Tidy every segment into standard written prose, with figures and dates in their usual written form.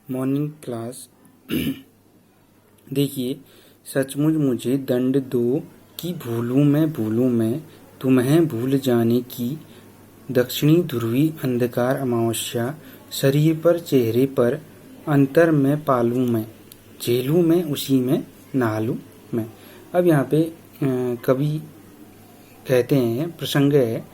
Morning class. देखिए, सचमुच मुझे दंड दो कि भूलूं मैं तुम्हें भूल जाने की। दक्षिणी ध्रुवी अंधकार अमावस्या, शरीर पर चेहरे पर अंतर में पालूं मैं, झेलूं मैं उसी में नहालूं मैं। अब यहाँ पे कवि कहते हैं, प्रसंग है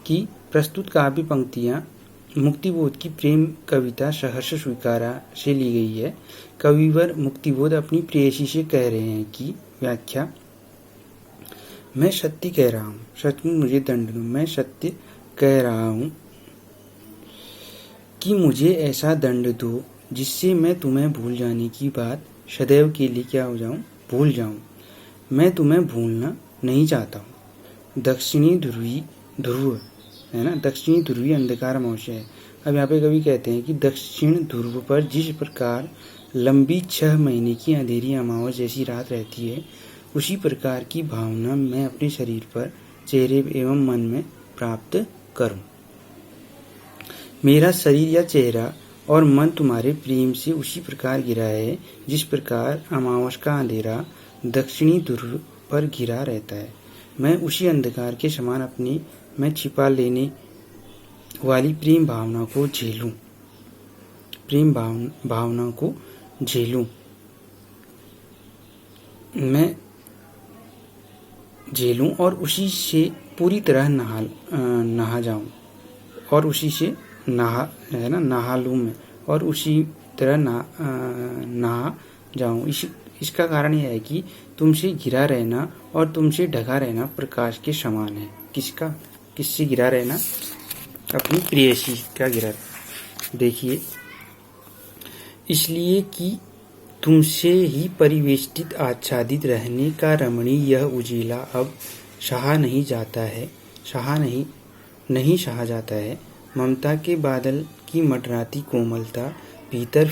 कि प्रस्तुत काव्य पंक्तियाँ मुक्तिबोध की प्रेम कविता सहर्ष स्वीकारा से ली गई है। कविवर मुक्तिबोध अपनी प्रेयसी से कह रहे हैं कि व्याख्या, मैं सत्य कह रहा हूँ, सचमुच मुझे दंड दो, मैं सत्य कह रहा हूँ कि मुझे ऐसा दंड दो जिससे मैं तुम्हें भूल जाने की बात सदैव के लिए क्या हो जाऊं, भूल जाऊं। मैं तुम्हें भूलना नहीं चाहता हूँ। दक्षिणी ध्रुव है ना, दक्षिणी ध्रुवी अंधकार अमावस्या है। अब यहाँ पे कवि कहते हैं कि दक्षिण ध्रुव पर जिस प्रकार लंबी 6 महीने की अंधेरी अमावस जैसी रात रहती है, उसी प्रकार की भावना मैं अपने शरीर पर, चेहरे एवं मन में प्राप्त करूं। मेरा शरीर या चेहरा और मन तुम्हारे प्रेम से उसी प्रकार घिरा है जिस प्रकार अमावस का अंधेरा दक्षिणी ध्रुव पर घिरा रहता है। मैं उसी अंधकार के समान अपने में छिपा लेने वाली प्रेम भावना को झेलूं, भावना को झेलूं, मैं झेलूं और उसी से पूरी तरह नहा जाऊं, और उसी से नहा लूं मैं, और उसी तरह नहा जाऊं। इसका कारण यह है कि तुमसे घिरा रहना और तुमसे ढका रहना प्रकाश के समान है। किससे घिरा रहना? अपनी प्रेयसी का घिरा। देखिए, इसलिए कि तुमसे ही परिवेष्टित आच्छादित रहने का रमणीय यह उजीला अब सहा नहीं सहा जाता है। ममता के बादल की मडराती कोमलता भीतर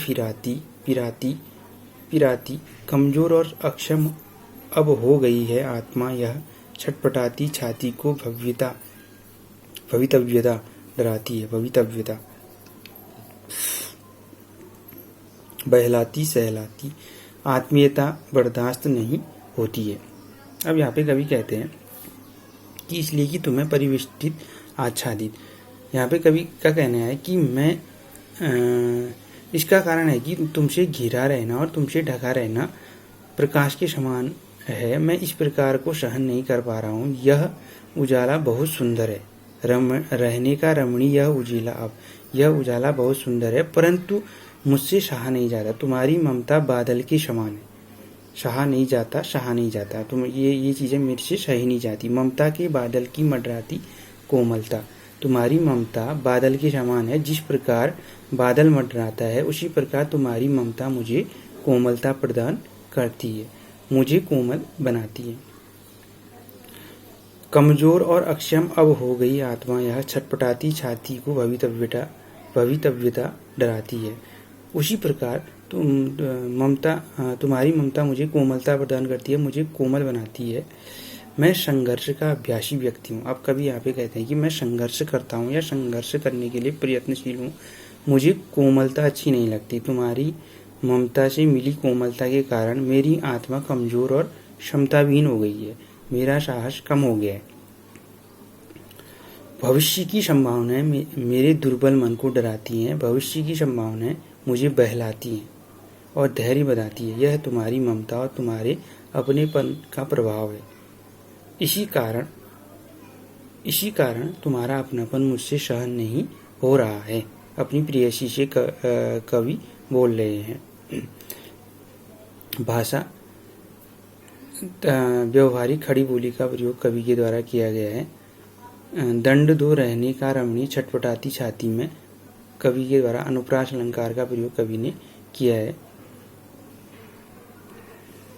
पिराती कमजोर और अक्षम अब हो गई है आत्मा। यह छटपटाती छाती को भवितव्यता डराती है, भवितव्यता बहलाती सहलाती आत्मीयता बर्दाश्त नहीं होती है। अब यहाँ पे कवि कहते हैं कि इसलिए कि तुम्हें परिवेष्टित आच्छादित, यहाँ पे कवि का कहना है कि मैं इसका कारण है कि तुमसे घिरा रहना और तुमसे ढका रहना प्रकाश के समान है। मैं इस प्रकार को सहन नहीं कर पा रहा हूँ। यह उजाला बहुत सुंदर है, रहने का रमणीय यह उजाला बहुत सुंदर है, परंतु मुझसे सहा नहीं जाता। तुम्हारी ममता बादल के समान है, सहा नहीं जाता। तुम ये चीजें मेरे से सही नहीं जाती। ममता के बादल की मडराती कोमलता, तुम्हारी ममता बादल के समान है। जिस प्रकार बादल मडराता है उसी प्रकार तुम्हारी ममता मुझे कोमलता प्रदान करती है, मुझे कोमल बनाती है। कमजोर और अक्षम अब हो गई आत्मा, यह छटपटाती छाती को भवितव्यता डराती है। उसी प्रकार तुम्हारी ममता मुझे कोमलता प्रदान करती है, मुझे कोमल बनाती है। मैं संघर्ष का अभ्यासी व्यक्ति हूँ। अब कभी यहाँ पे कहते हैं कि मैं संघर्ष करता हूँ या संघर्ष करने के लिए प्रयत्नशील हूँ। मुझे कोमलता अच्छी नहीं लगती। तुम्हारी ममता से मिली कोमलता के कारण मेरी आत्मा कमजोर और क्षमताविहीन हो गई है, मेरा साहस कम हो गया है। भविष्य की संभावनाएं मेरे दुर्बल मन को डराती हैं। भविष्य की संभावनाएं मुझे बहलाती हैं और धैर्य बताती है। यह तुम्हारी ममता और तुम्हारे अपनेपन का प्रभाव है। इसी कारण तुम्हारा अपनापन मुझसे सहन नहीं हो रहा है। अपनी प्रेयसी से कवि बोल रहे हैं। भाषा व्यवहारिक खड़ी बोली का प्रयोग कवि के द्वारा किया गया है। दंड दो रहने का रमणी छटपटाती छाती में कवि के द्वारा अनुप्रास अलंकार का प्रयोग कवि ने किया है।